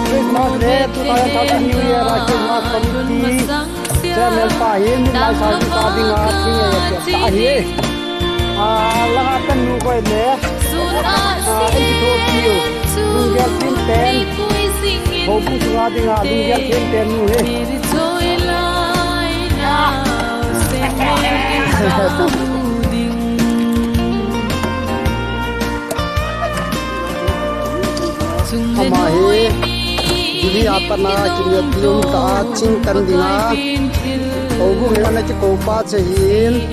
Christmas Day 2000 New Year Christmas Committee Chairman Pahin Lai Sai Sabi nga tahi lahat ng nukoy le ito piyo lungel pin ten hobu sungadi nga lungel pin ten nu he Hamahe jadi apa na kini tiung ta cingkan dinga obu ngana ci kopa cehin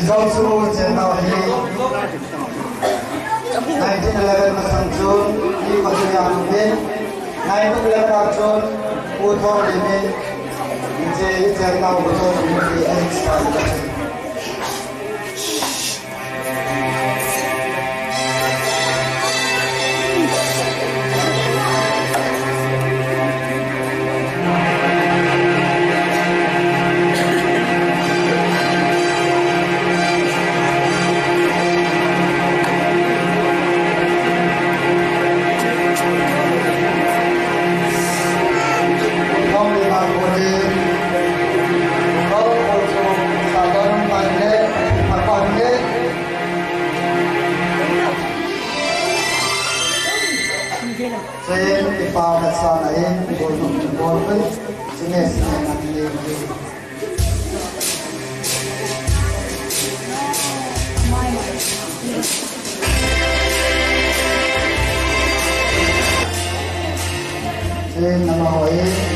is also January 1911 masang June di Pasuruan Amin 9/11 June Uthor Limin je January betul di Expo saya ipau dasar lain boleh jenis yang saya nama Hoi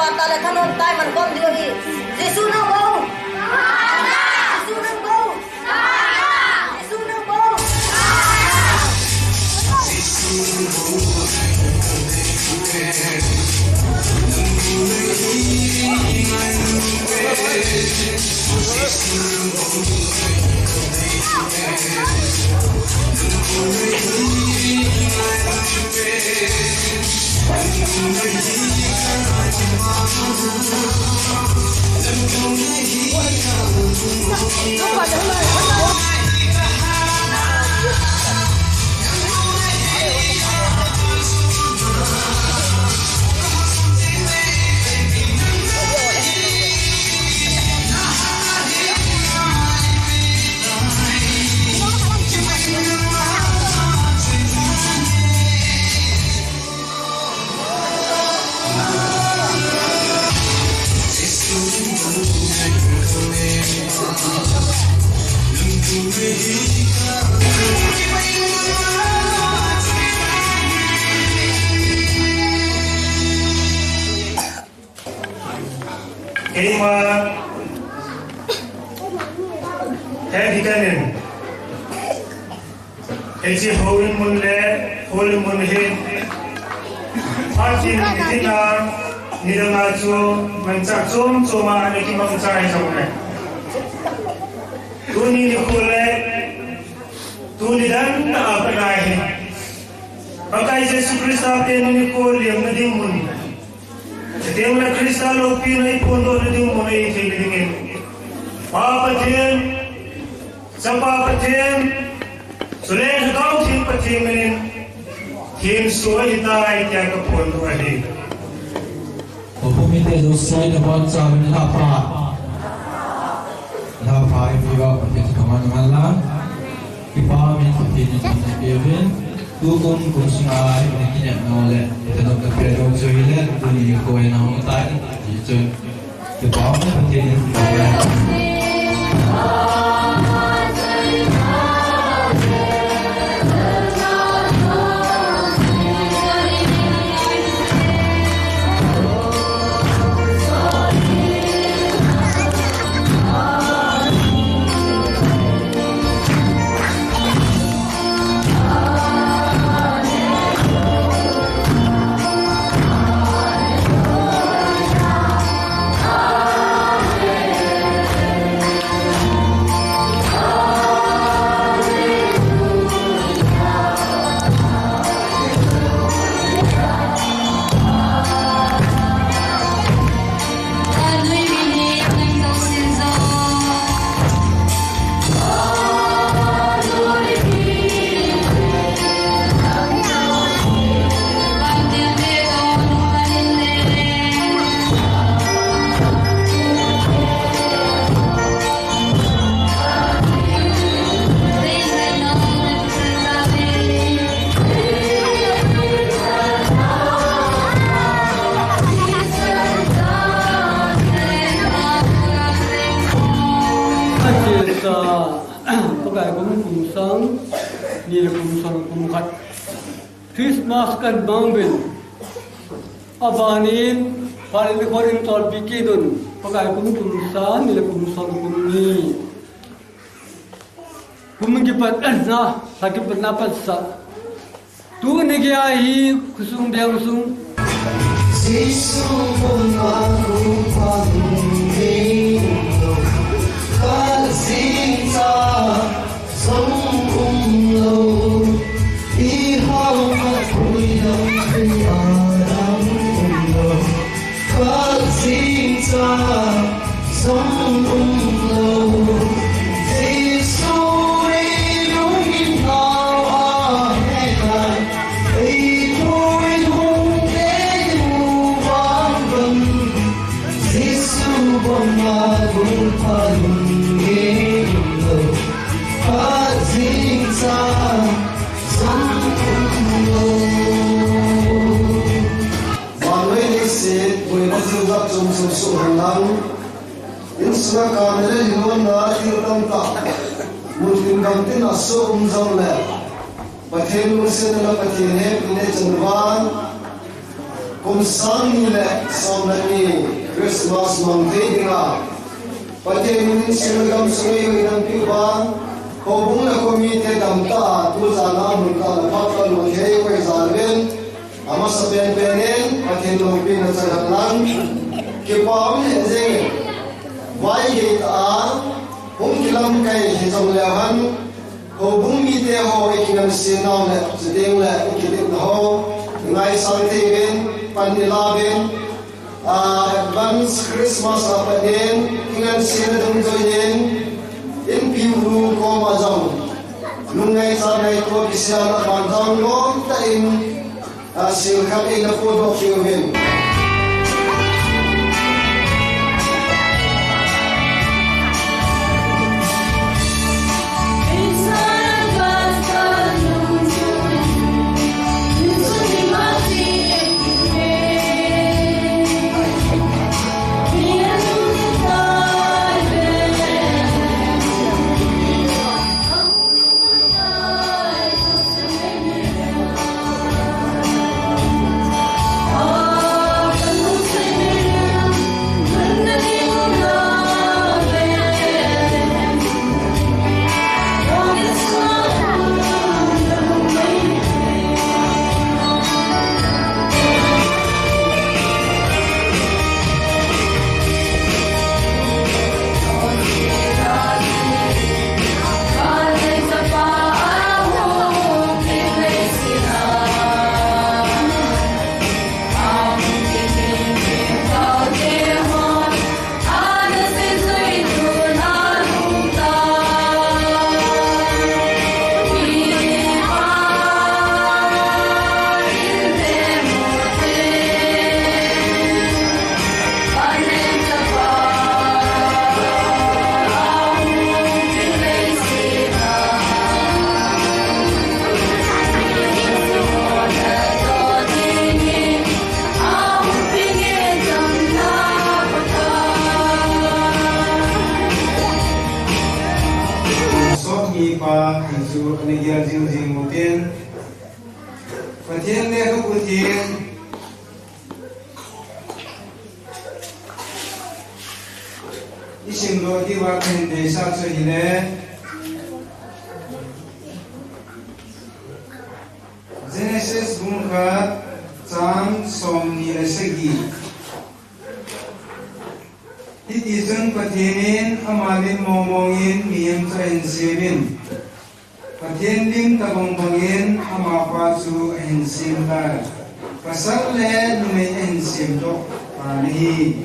pata le thanon tai man kom dio hi Jesu nang bau Jesu nang bau Jesu nang bau Hediganin Ezi holy moon hin Atin itina Nidangaju Mencacum Cuma aniki mangcai samune Tuni nikule Tuni dan Apanahi Pakai Yesus Kristus Teni nikul yang nadimun Setiap Kristus Lopi na ipundo nadimun na itigilingin Papatin Sampapatin Sulen kau tim patimin tim suwahita itiak kepundu adi. Pumite dosai na bangsa menapa iba pakai kemana-mana iba min pakai ni kevin dukung kusingai ini nak nolak kita nak berpedo joilet tuni ko yang nak utai itu iba pakai ni Pakai kumsang ni kumsang kumkat Christmas kan bangbil abanin paling korin tol bikidun pakai kumsang ni kumsang kumni kumgipat na sakit bernapas sa tu negiahi kusung biang kusung Yesus mengaku panggilu Kasinta Sangkumlo Ihau Makuyang Piarang Umlo Kasinta Sangkumlo Isuri Nuhinaw Ahekan Ito'y Hungay Ubangam Yesu Bangagul Palungilo Kasinta Sangkumlo Manwe Nisit Buena Zubak Jumsum Suhanang Insna Kamere Himona Tirtamta Mungkin Kamtin Aso Umzamle Pathen Musen La Pathen He Pine Chandwan kum sang ni le som ni Christmas mang thei dinga pate mun silgam sungai nang pi ba ko bung la ko mi te dam ta tu za na mun ta la pa ka lo he ko za ren ama sa ben benen pate lo pi na sa lan ke pa mi ze vai ge ta bung kilam kai he jong le han ko bung mi te ho ikinam sin na le zedeng le ikin ho ngai sang te ben panila ben advance Christmas apaden ingan sin dum joyen in piu ko mazam lungai sa nai ko kisya na bandang lo ta in sil khat in ko do kiwen Genesis bungkat cang som ni lesegi itizun patinin amalin momongin miyam sa ensibin patinin tabongbongin amapasu ensimbar pasal le nume ensim to panihi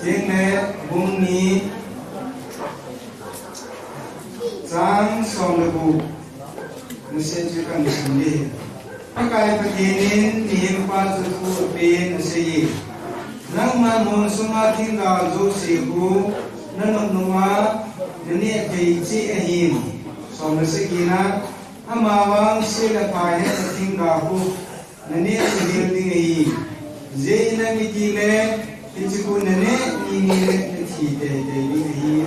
tingne bungni cang som lebu musim juga musim pakai begini nih pas tu pin sih nang manun semua tinggal tu siku nang nunga ini keci ahin sama sekina amawang sila pahe tinggal ku nani sihir tinggi zina mitile itu nani ini cite ini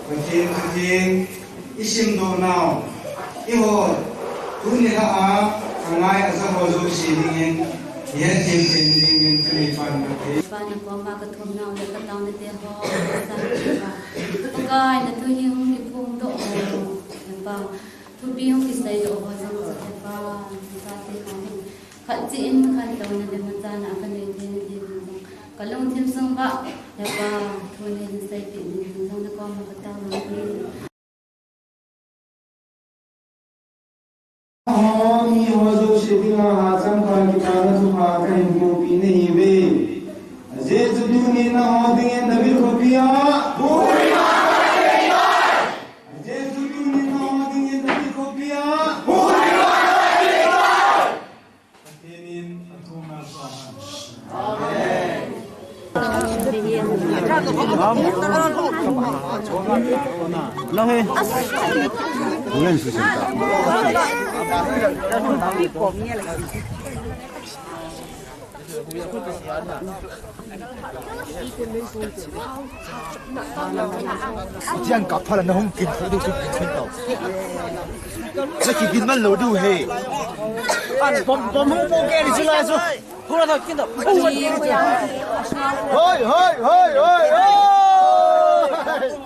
pakai isim donau iho tunila a kangai asa bozo sidingin ya jin telefon ke pana ko ma ka thom na le ka taw ne te ho sa ka kai na tu hi hung ni phum do ho ba tu bi hung ki sai do ho sa sa ba sa te ho ka chi in khan taw na le ma ta na ka ne te ne te ka long thim sang ba ya ba tu ne sai pi ni sang na ko ma ka taw na ni Oni wazo shedinga hacham ka kitana tu ha ka hindu pine hibe je juduni na hodinge nabi khopiya buri ma je juduni na hodinge nabi khopiya buri ma atenin atuma sahan Diyan kapal na hong kin du ku kin tau. Sa kin man lo du he. An bom hu bo ke ni sila so. Pura tau kin tau. Hoi hoi hoi hoi hoi.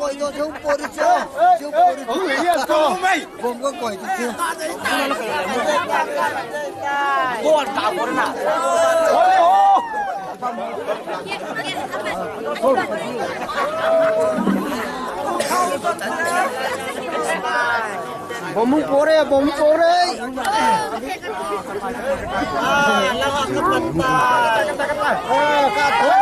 Coi tôi thiếu po đi chưa? Thiếu po đi. Ông nghĩ là to mày. Bom có coi đi chưa? Cô ăn cả bộ nè. Ôi ô. Bom po re, bom po re. Lawa ka panta. Kata.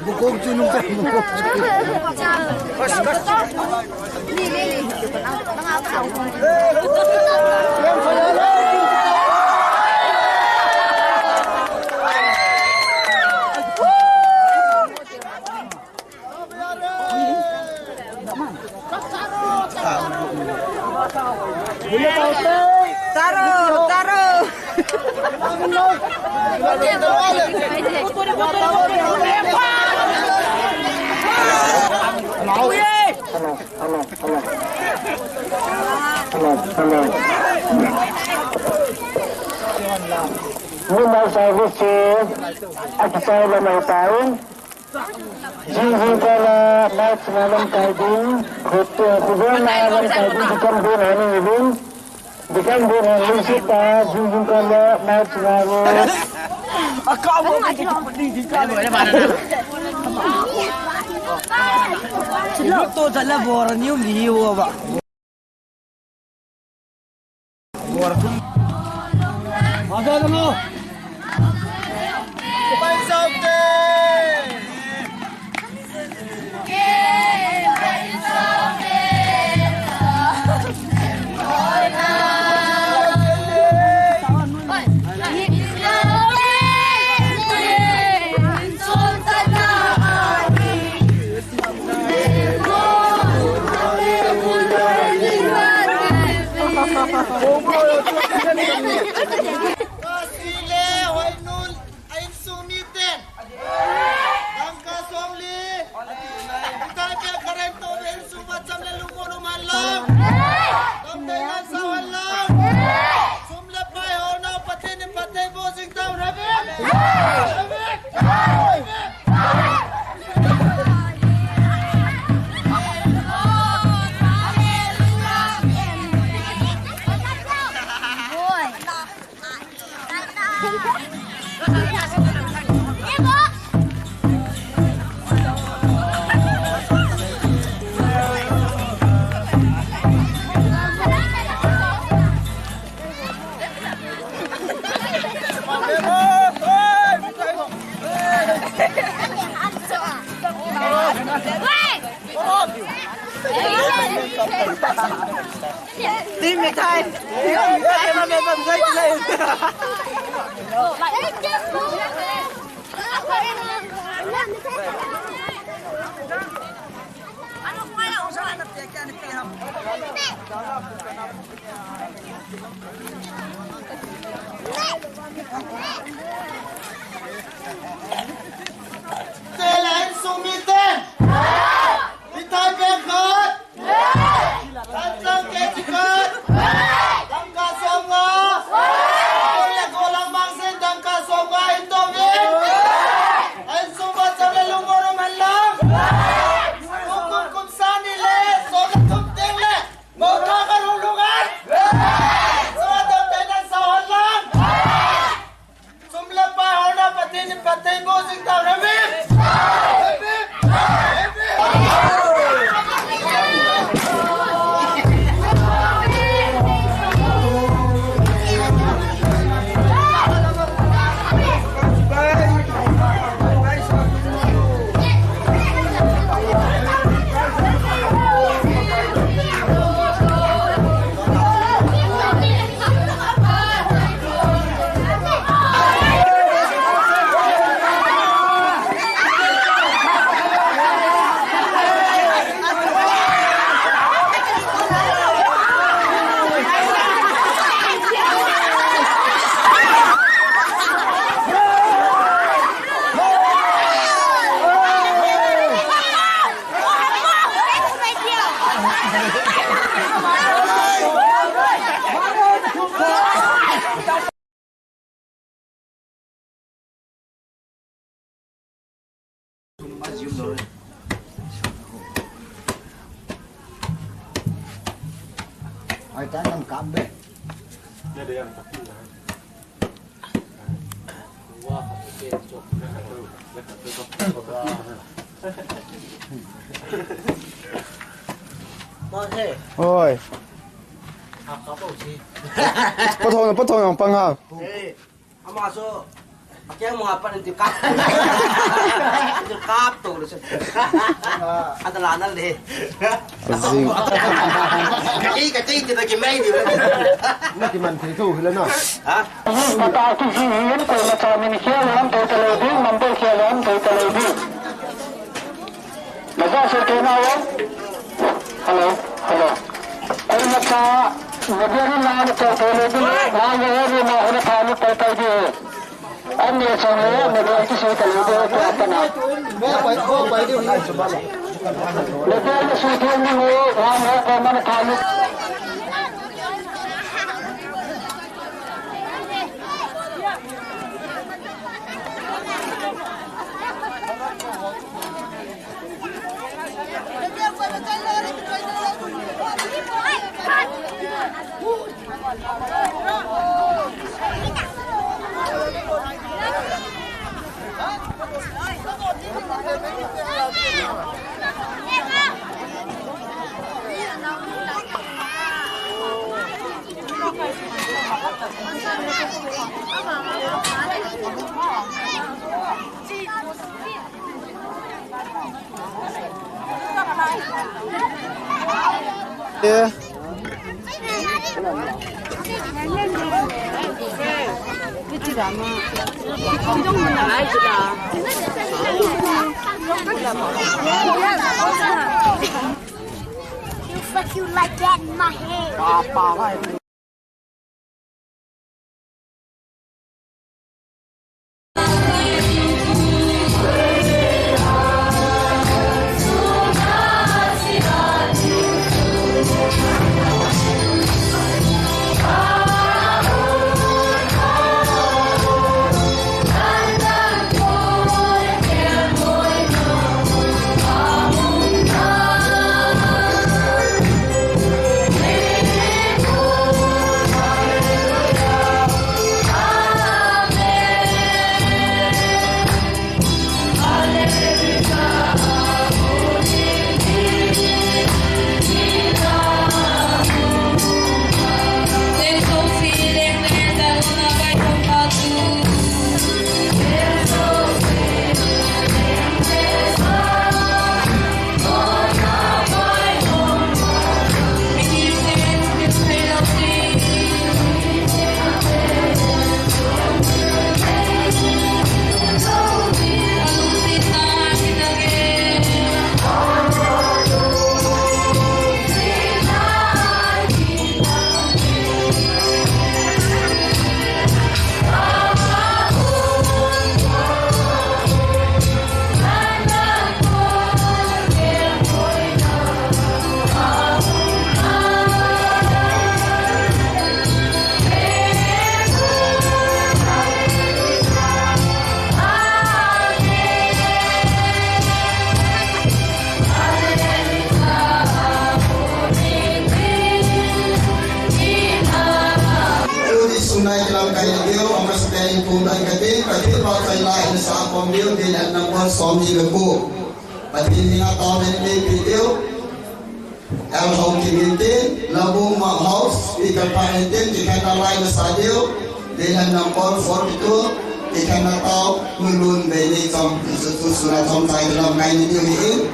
Bukog junong ka, bukog junong. Kas. Lili. Nangaw. Yan pala na. Taro. Rumah service at sa lamang taon. Jinjin kala night malam kaiding. Kutu kubur malam kaiding bukan bulan ini. Bukan bulan Lusita. Jinjin kala night malam. Akaw mo kita pedih di kala. Luto dala boran yung liwa ba. Ada mo. Kupay saute. Kasile Wainul Ain Sumiten Angka Somli Kita kaya karen to Ben Sumat Samle Lumono Malam Tamdengan Sawalam Sumle Pai Hona Patini Patay Bosing Tau Rabik Tim người thay. Em làm em dây lên. Selain Sumiten Kita Bekat Tancang Kejikat Dangka Songa Oleh Golang Mangsin Dangka Songa Indomit En Sumbat Sampai Lumur Malam Hukum Kumsani Le Solat Tumting Le Murakan Hulungan Suatu Tenan Sawalang Ai ta nằm cắm đấy. Ôi. Bắt thong yang pang ha. Masuk. Pakai mau apa nanti kap? Itu kap tuh. Ada lana deh. Azing. Kecil kita gimana ini? Nak man thei thu hila na. Hah? Mata aku sihir kalau macam ini sialan terlebih mampu sialan terlebih. Masa sekian awal. Halo, halo. Ay maka Nagari na terlebih. Nagari na hina kami terlebih. Anda semua negara itu sudah terlebih apa nak? Negara sudah ni orang mana kami. Yeah. You fuck you like that in my head. Sunai dalam kaya dia, orang sekali pun dan kata, kata pakai lain saat pemilu dia nak nampak suami lebu. Tapi ni atau ni video, el home community, lebu mak house, ikan panen ikan lain sahaja, dia nak nampak for itu, ikan atau mulun beli kam itu sunai kam saya dalam kain ini.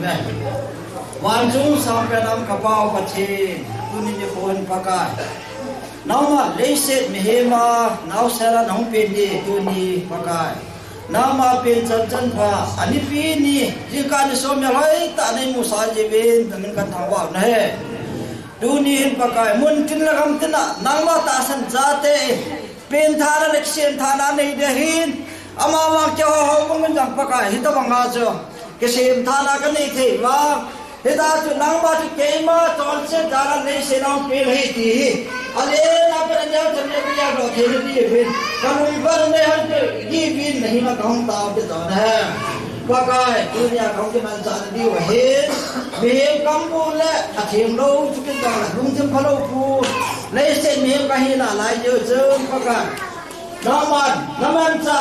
me wan chung sampai nam kapau pachi tuni ni phone pakai nama leiset mehema nau sera nong pedi tuni pakai nama pen chan pha ani pi ni jika ni somya lai ta nei musa jebin tamin kan thangwa na he tuni hin pakai mun tin lagam tina nangma ta san jate pen thara leksien thana nei dehin ama wang cho ho bong jang pakai hita banga jo kesim thana kan nei thei wa hita tu nangma tu keima ton se thana nei se nang pe hei ti ale na par ne chan ne biya ro thei ni bin kan ui bar ne han ke gi bin nahi ma kaung ta de don hai pakai dunia kaung ke man jan di wa he me kam bu le a thiem lo chu ke da lung thim phalo pu nei se me ka hi na lai jo jom pakai naman sa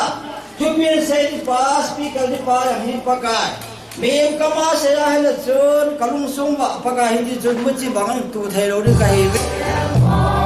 Tupir saya di pas, speaker di pas yang ini pakai. Mem kama saya hendak jun, kalung sumba pakai hindi jun mesti bangun tu thelo di kahit. Oh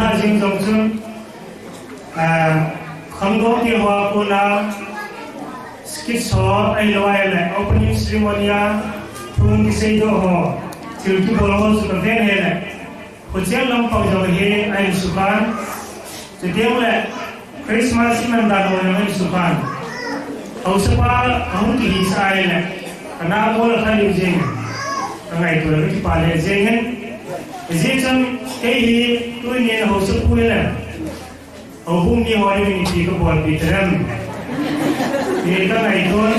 ha jing jong chun kham go ti wa ko na skit so ai lo ai le opening ceremony thung ki sei do ho til ki bolo su ka ven he le ko chen lam pau jo he ai su kan te deu le Christmas man da do na su kan au sa pa ang ki hi sai le kana ko la khali jing ngai to le ki pa le jing he jing cái gì tôi nghe hồ sơ quê là hồ hung đi hỏi mình chỉ có buồn bị trầm thì cái này thôi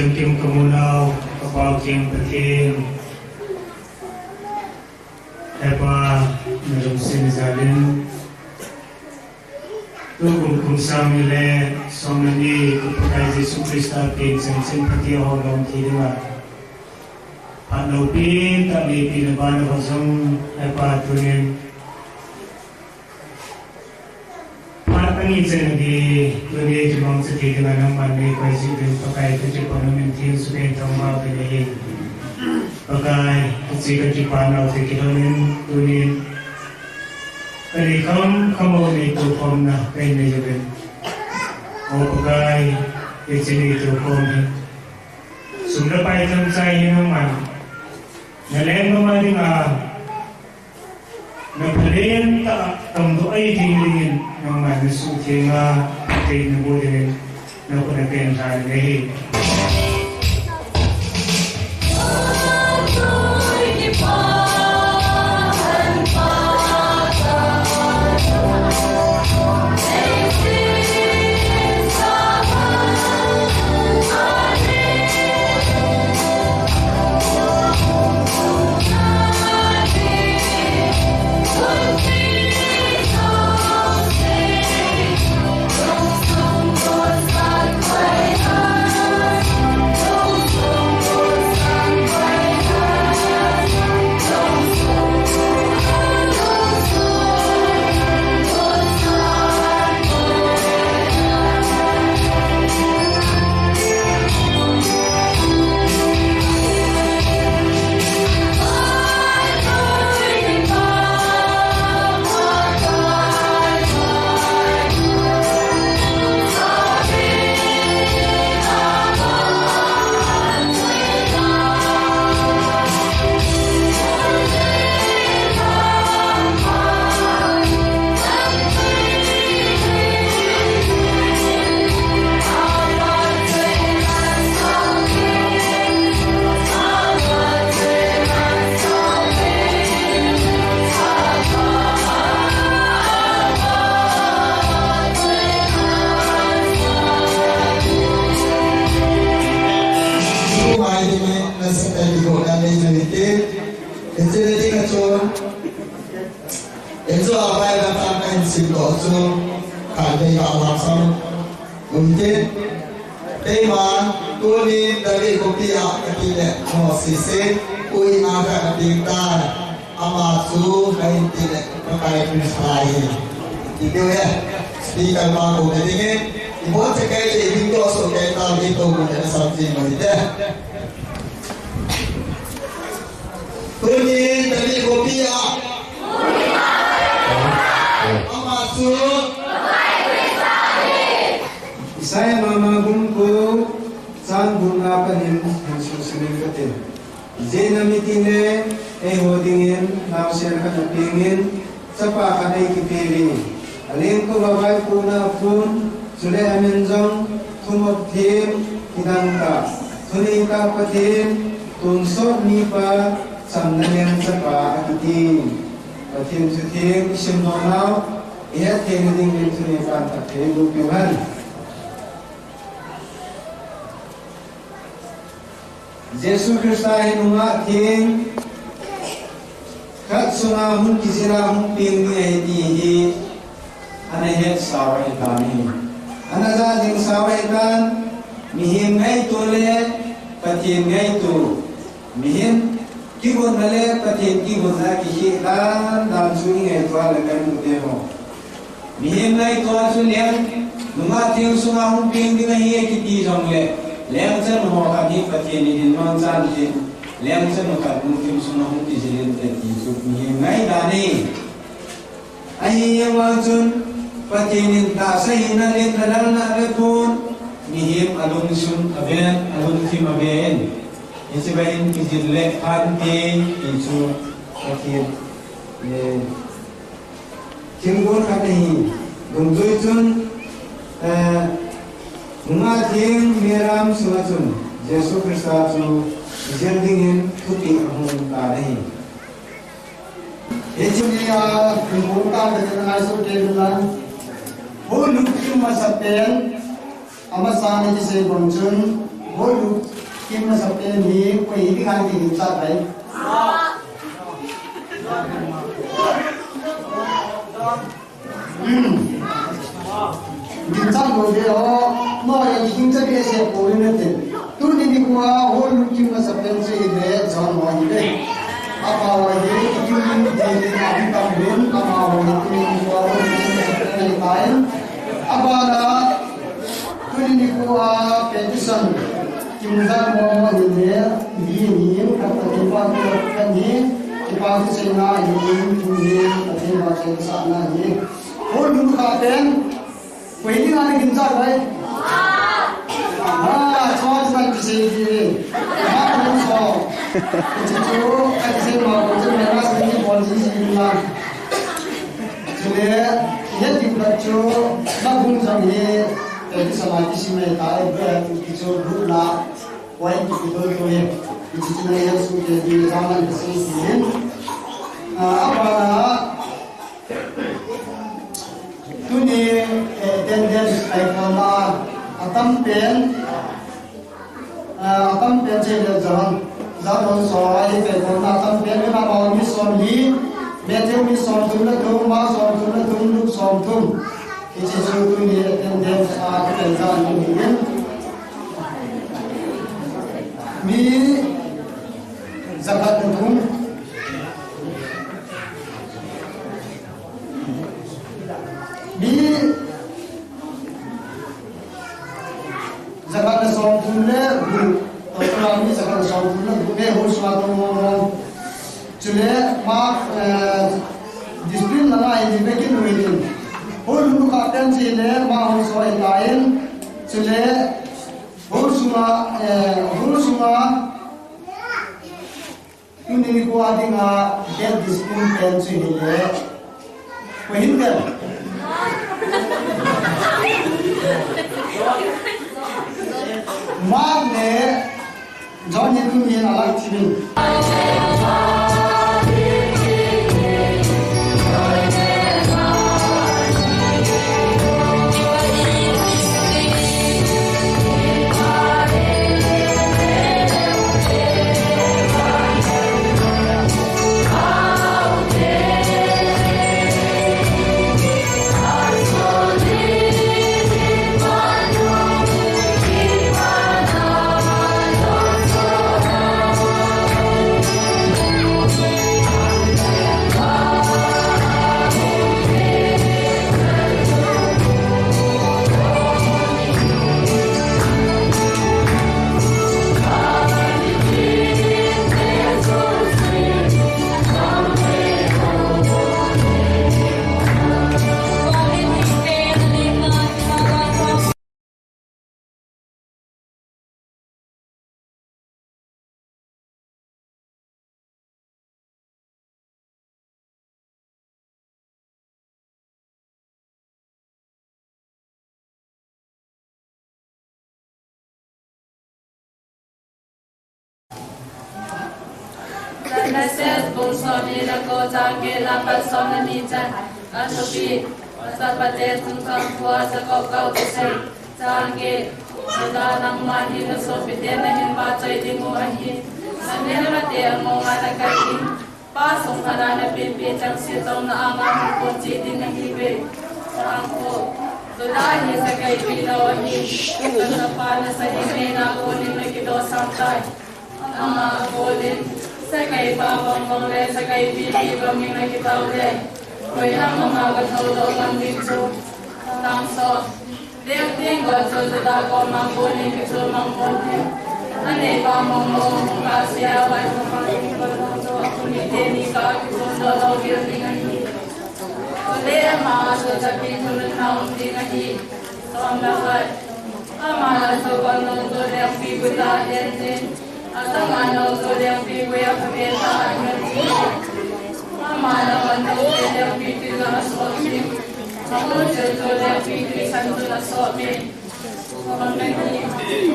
Chân kim công lao bao kim bậc kim Eva nằm sinh gia đình tôi cùng sang lệ xong nên đi của Thầy Giêsu Christ tiền sinh sinh phát tiêu hồn lòng thi đi mà phát đầu pin tại vì pin là ban vào trong Eva tôi nên Ini saya di dunia cuma sedikit dengan mana presiden pakai kerja parlimen supaya tambah begini pakai kerja Jepang atau kirain dunia dari kamu itu kamu nak kayaknya juga oh pakai kerja itu kamu sudah payah saya ini memang nelayan memang dengar Nagpalayan ang doay tingin ng mga nasuti nga patay na buhay na kunagkayan sa alay. sa tayo na medyo Instead of itu apa yang datangkan simbol itu kalau yang alasan mungkin tema tulis dari kopi tidak mosisi kui ada ketika amatu kain tidak pakai perisai itu ya speaker baru jadi buat sekali itu so kita itu menjadi something mudah Kuning dari kopi ya. Masuk. Saya mama gumpu san bunga panin Yesus mengatakan. Jena mitine hodingin nausian katupingin sapa kanai kipili. Alin ko babay puna pun sudah amenjong tumop tim hidangka. Tunika patim tunsok nipa samnanya sapa akiting patim suting simnonau ia teneding mentune panta tegu piwan Yesus Kristus hinunga ting kat sunga hun kisira hun pingni hedi anahet sawai kami anaza ding sawai kan mihim ngai tole patim ngai tu mihim kibun nale patin kibun na kihi dan suni ngai tua lekan mutemo mihim ngai tua sulian nunga ting sunga hum ping dinga hiye kiti jongle leng chen ho ka ni patin ni din non san tin leng chen ho ka mukim sunga hum ki jilin te ti su mihim ngai dani ai yang wajun patinin ta sai na len dalal na repun mihim alun sun aben alun kim aben Ini bayin kijirle hati itu akhir kimgon katahi gumzuitun mengating miram suatun Yesus Kristus jerdingin kuting ahun tadahi Itu dia kumpulan dengan asal kedulan Bolu cuma sapen amasane jise bonjun bolu Kim sampai ni, kau ini kan di desa baik. Desa boleh mau yang desa biasa boleh nanti. Tu ni kuah, hol kim sampai ni deh, jangan mau ni. Apa awalnya kim ni dari tahun, apa awalnya kim kuah kim sampai ni lain. Apa ada tu ni kuah penjusan. Kimzal mau ini kata tempat ini tempat sena ini tempat sana ini oh dulu katen ini ada kimzal baik soal cuma kesini aku so itu kasih mau itu mereka sendiri polisi bilang jadi dia dibaca lagu sambil itu sama di sini tahu itu gula Wahai kita tu yang itu yang sudah di zaman kesini, apa tu ni tendens aikana atam pen cila zaman soal aikana atam pen kita mau misoli, macam misol tu nak rumah sol tu nak tunduk sol tu, itu tu ni tendens aikana ini. Mi zakat hukum mi zakat nasional orang ni zakat nasional bukan harus lakukan cuma mak disiplin mana ini bikin mungkin orang lu kapten cile mak harus lain cile Hurusuma ini kuat dengan dia disiplin pensi ini, kuhinter. Magne, John itu ni alat cipin. Nases Bungsoni Lako Jangge Lapat Somnani Chan Asupi Sapate Tungkang Puasa Kokau Tusay Jangge Sadanang Mani Nasopite Nahin Bacay Dimu Ahin Sanilmate Ang Mga Nagkating Pasong Kanana Pipi Chang Sitong Na Amang Kunci Dinahibe Sangko Tudahi Sa Kay Pinawahin Kasapana Sa Himena Kunin Nakido Samtay Ang mga Kunin Sa Kay Babang Mongre Sa Kay Pipi Baming Nakitawde Koy Ang Mga Gatawdo Ang Dito Tangso Liang Tinggo Tuda Ko Mangkunin Kiso Mangkunin Ane Babang Mong Kasya Wai Mangkunin Konoto Kuniteni Ka Kiso Dolo Gilningahi Kulea Maa Sojapi Tulun Naung Dingahi Soam Lakat Amala Sopan Nungto Liang Pibuta Yensin Asamano Liang Pibuya Pabeta Yensin Amala Wantong Liang Pibu Na Asotim Mamujo Liang Pibu Santo Asotim Pangkahi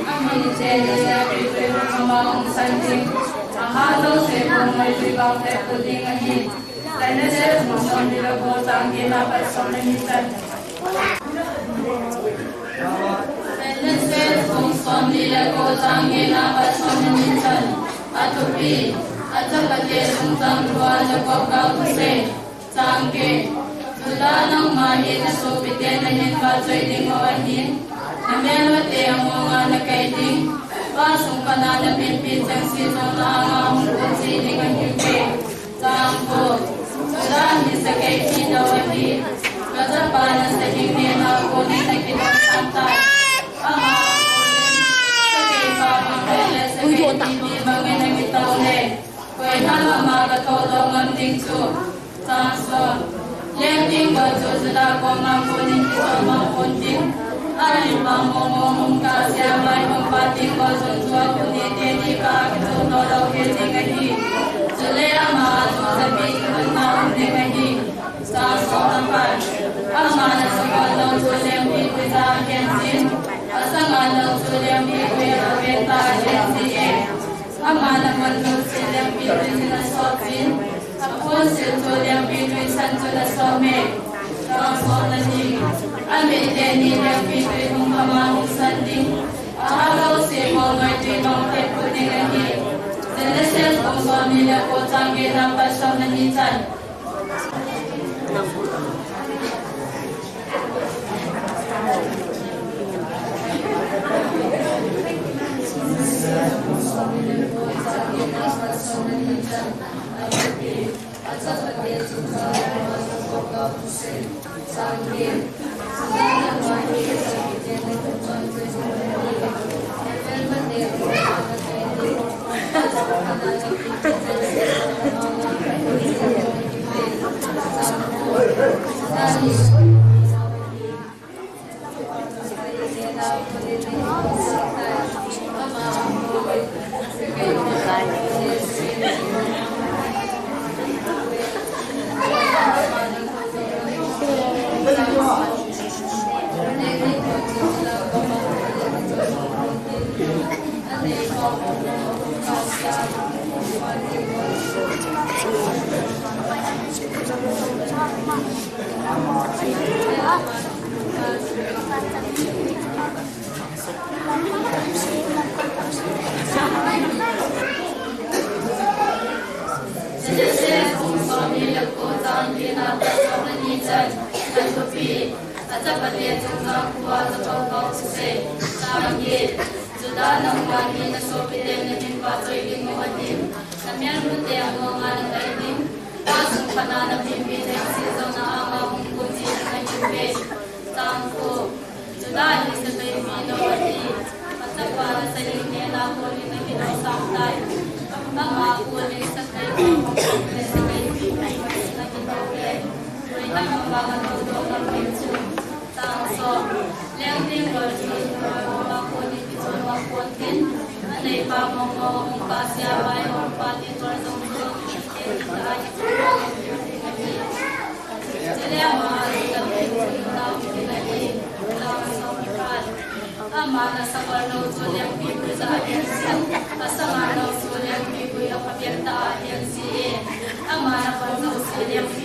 Amin Jene Liang Pibu Namang Santing Ahado Sepong May Libang Tepudingahi Nases Bungsoni Lako Jangge Lapat Somnani Chan Nases Bungsoni Lako Jangge Lapat Somnani Chan Atupi Atapate Tungkang Puasa Kokau Tusay Jangge Sudanang Mani Nasopite Nahin Bacay Dimu Ahin Namelwate Ang Mga Nagkating Pasong Kanana Pipi Chang Sitong Na Amang Kunci Dinahibe Sangko Sudahi Sa Kay Pinawahin Kasapana Sa Himena Kunin Nakido Samtay Ang mga Kunin Sa Kay Babang Rele Sa Kay Pipi Baming Nakitawde Koy Ang Mga Gatawdo Ang Dito Tangso Liang Tinggo Suda Ko Mangkunin Kiso Mangkuntin Alin Mangmong Kasya Wai Mangpating Ko Suntua Kuniteni Ka Kiso Dolo Gilningahi Sulea Maa Sojapi Tulun Naung Dingahi Tangso Lapat Amana Sopanong Liang Pibuta Yensin Asanganong Liang Pibuya Pabeta Yensin Amana Wantong Liang Pibu Sinasopin Apun Silto Liang Pibu Santo Nasome Tangso Nani Amin Deni Liang Pibu Mungkamang Sanding Ahagaw Sepong May Libang Tepudingahi Nases Bungsoni Lako Jangge Lapat Somnani Chan Sudanang Mani Nasopite Nahin Bacay Dimu Ahin Namelwate Ang Mga Nagkating Pasong Kanana Pipi Chang Sitong Na Amang Kunci Dinahibe Sangko Sudahi Sa Kay Pinawahin Kasapana Sa Himena Kunin Nakido Samtay Ang mga Kunin Sa Kay Babang Sa Kay Pipi Nakitawde Koy Ang Mga Gatawdo Ang Dito Tangso Liang Tinggo Suda Kunin Kiso Mangkuntin Anay Babang Mong Kasya Wai Mangpating Ko Suntua Kuniteni Ka Kiso Mangkuntin Sulea Maa Sojapi Tulun Naung Dingahi Tangso Lapat Amana Sapanong Liang Pibu Sa Yensin Asamano Liang Pibu Ya Pabeta Yensin Bye.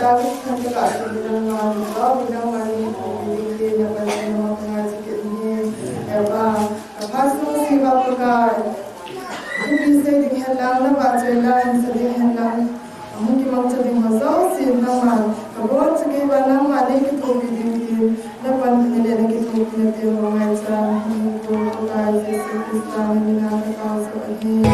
dahil kan terkait dengan bidang mani ini dapat semua pengajian ini apa pasal siapa pekai bisa dikenal baca lain sedihkan mungkin macam yang masuk sih nama kalau sekian nama ada kita bidang dapat menjadi kita punya macam itu pekai sesuatu yang kita tahu ini.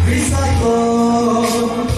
Recycle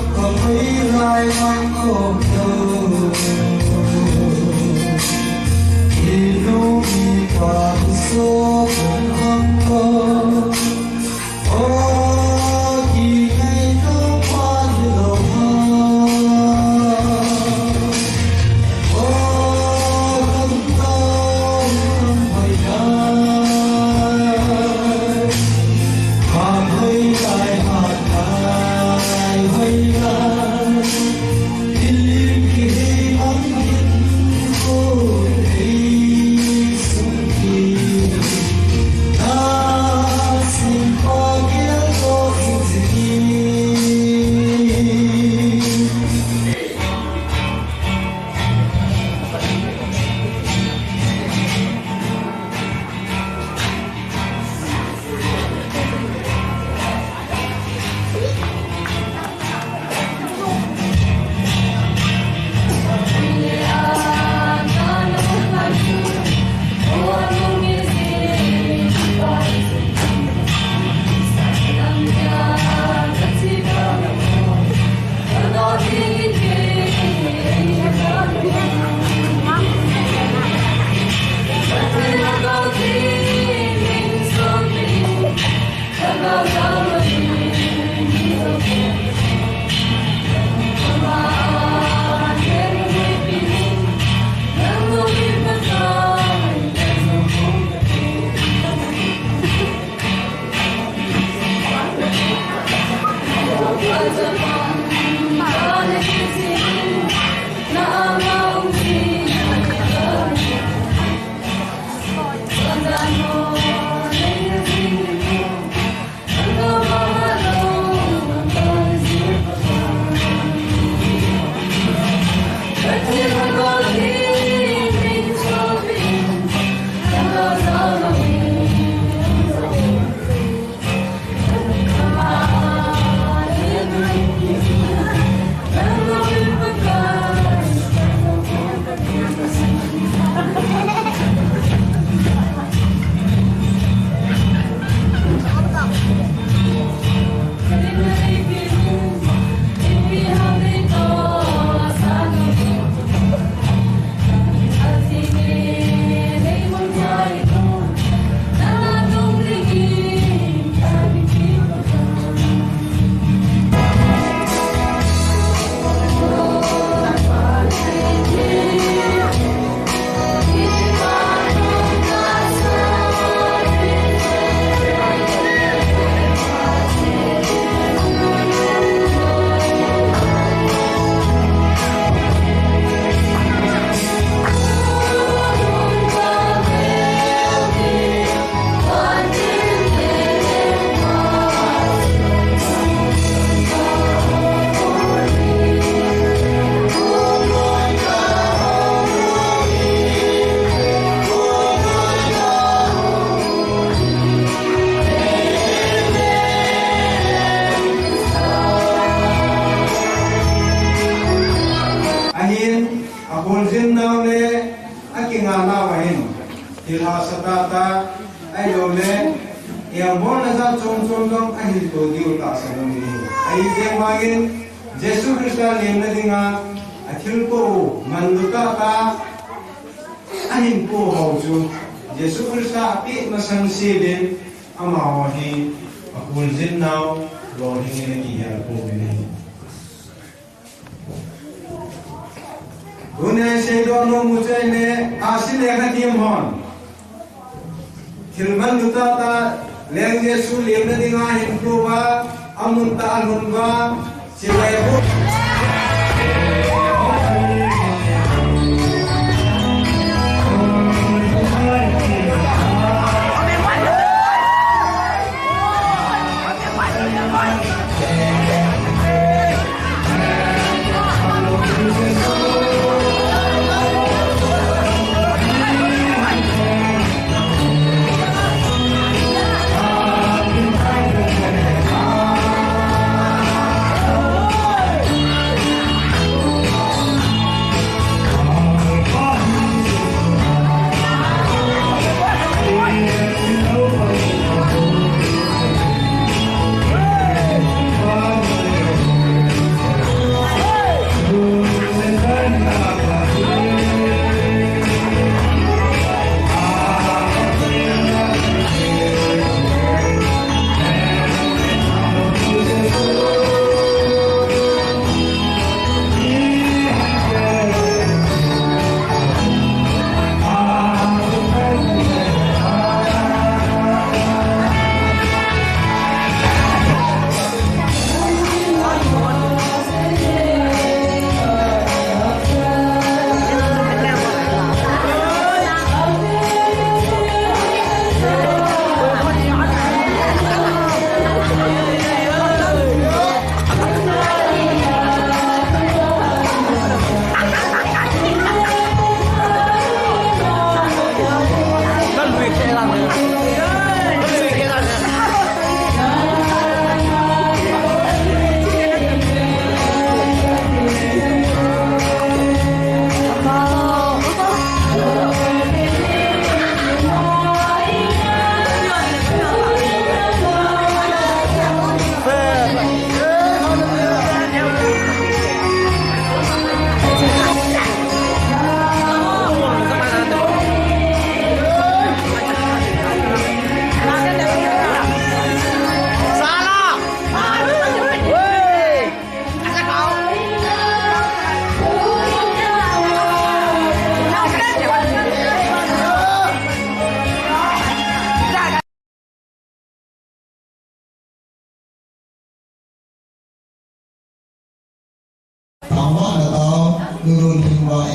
mama na tao nurun hingwa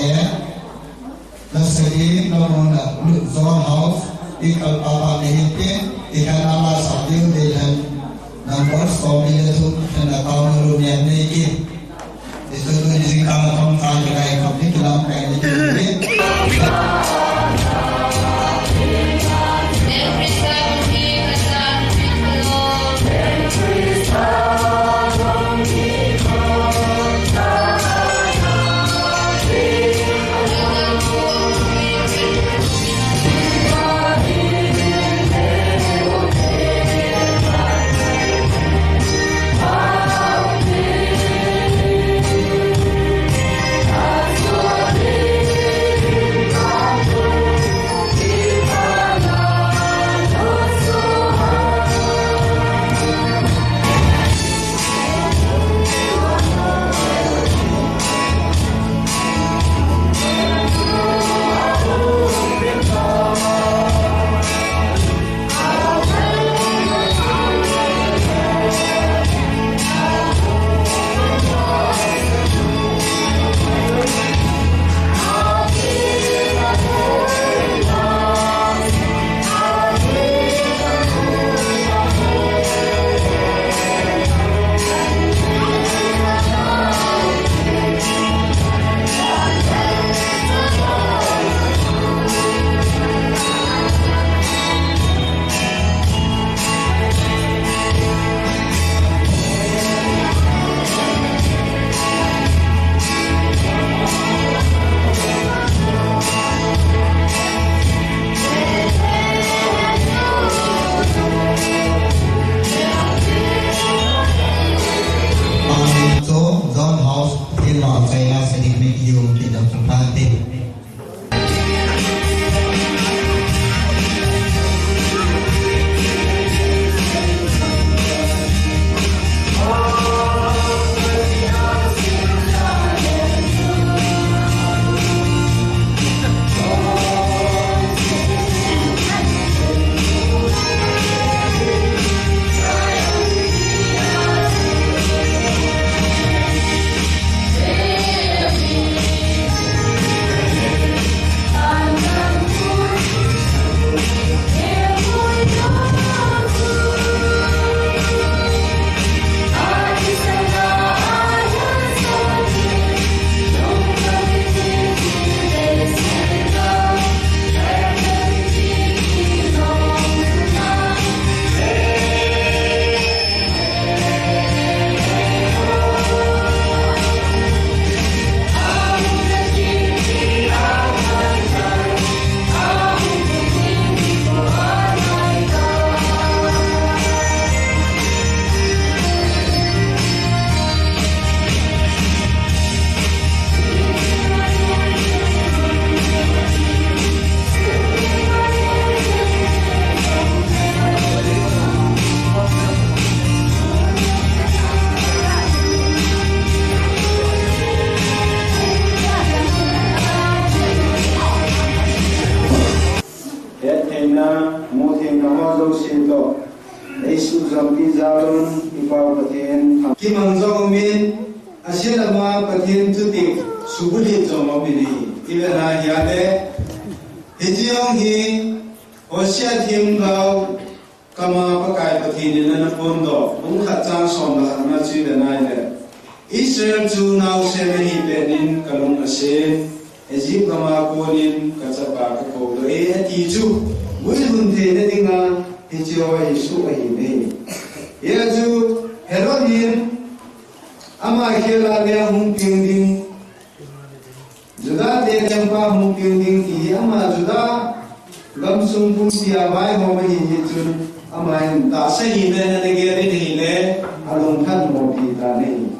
na seri na mona zone house ikal papa nehite ikanala sabdiu dehan number sobi itu na tao nurun yang neki itu tu jadi kalau kamu tahu kayak kopi dalam kayak ini Kimangzong min asilama pathin tuti subuli jomo bini ibena hiade hijiong hi osia thim gao kama pakai pathin na pondo bung khacha som la na chi de nai de Israel chu now semeni penin kalung ase Egypt kama konin kachapa ka ko do ti chu muilun the ne dinga hijio Yesu ai ne ya chu Herodin ama khela le hum ping juda de champa hum ping ki ama juda lam sum pum pia bai ho ma hi chun ama in ta se hi ne ne ge re hi le along khan mo pi ta ne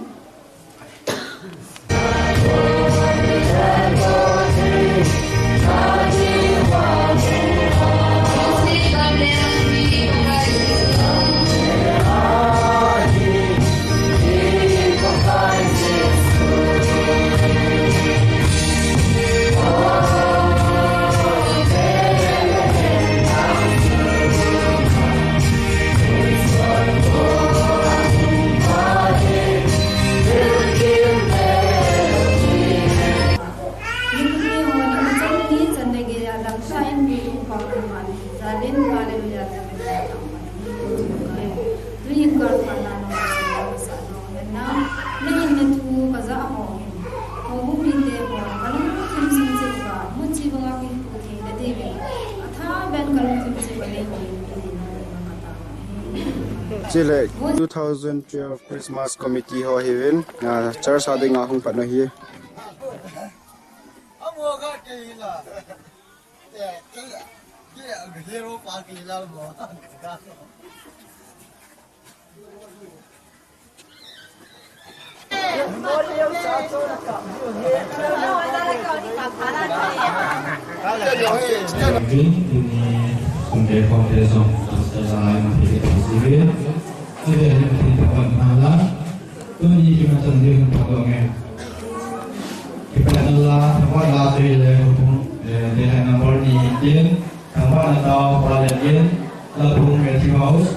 Chile 2012 Christmas Committee ho hiwin church ading ahung patno hi Untuk konferensi setelah menjadi presiden, sudah menjadi kawan malam, tujuh cuma sendiri pokoknya. Kita adalah tempat latih dengan nomor di Indian, tempat atau peralatan lalu Matthew House.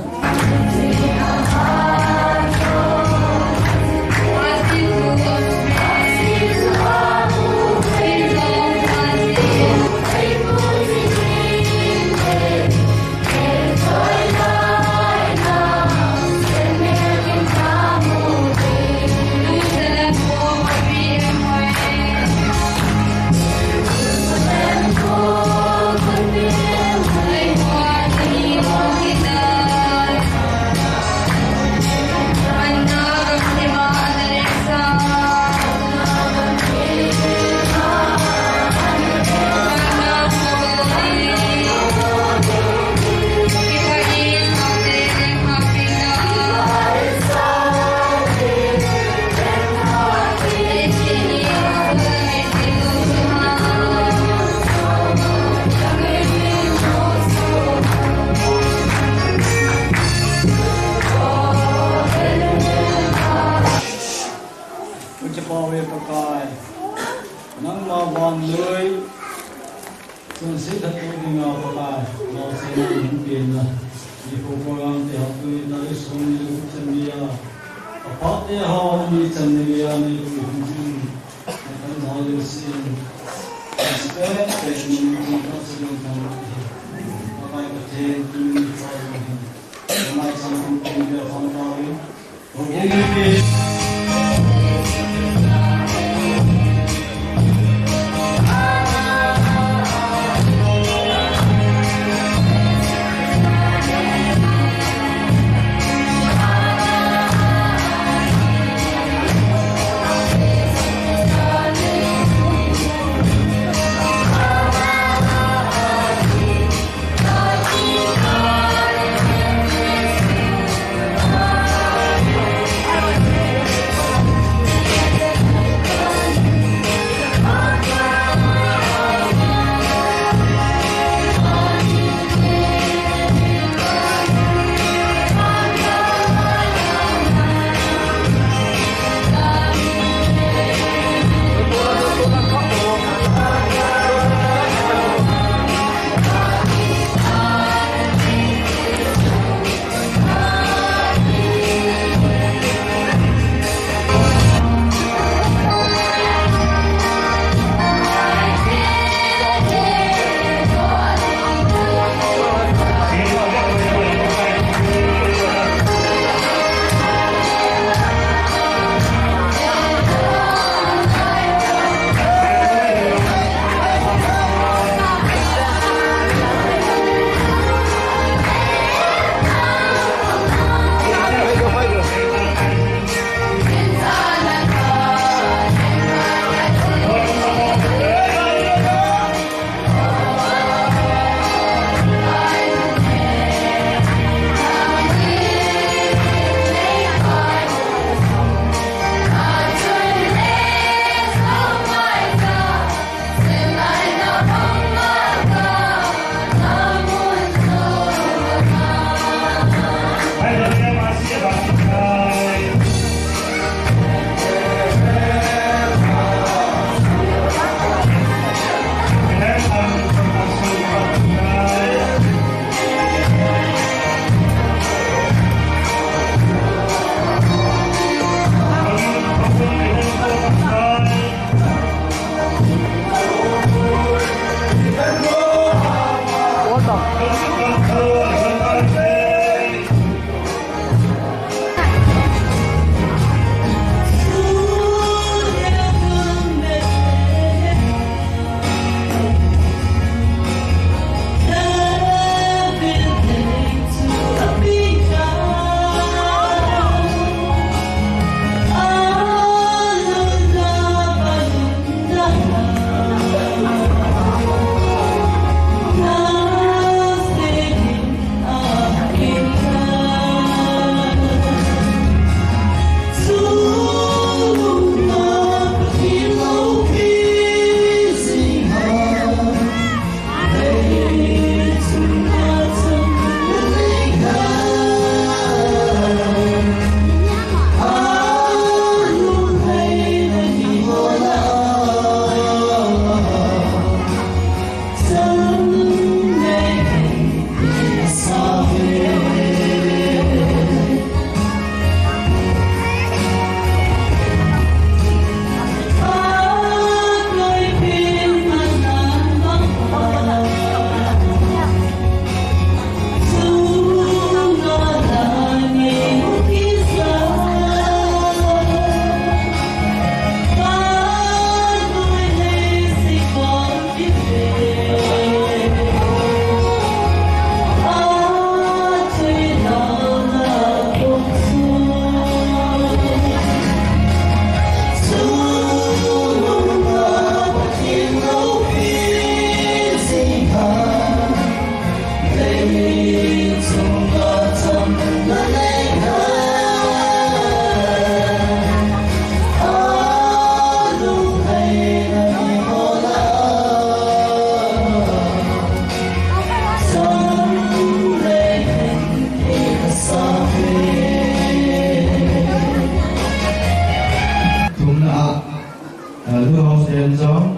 Hostel Zone,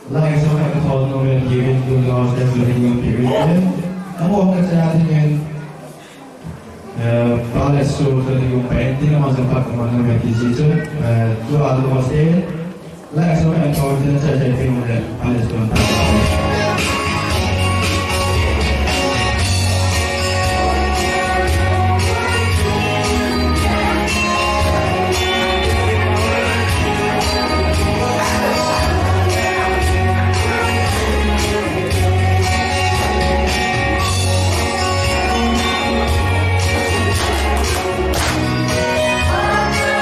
like some of the whole novel given to the hostel during your period. Namun kesehatan Palace show dari yung painting naman sa pagkaman ng meditation. Dua hostel, like some of the hostel sa film Palace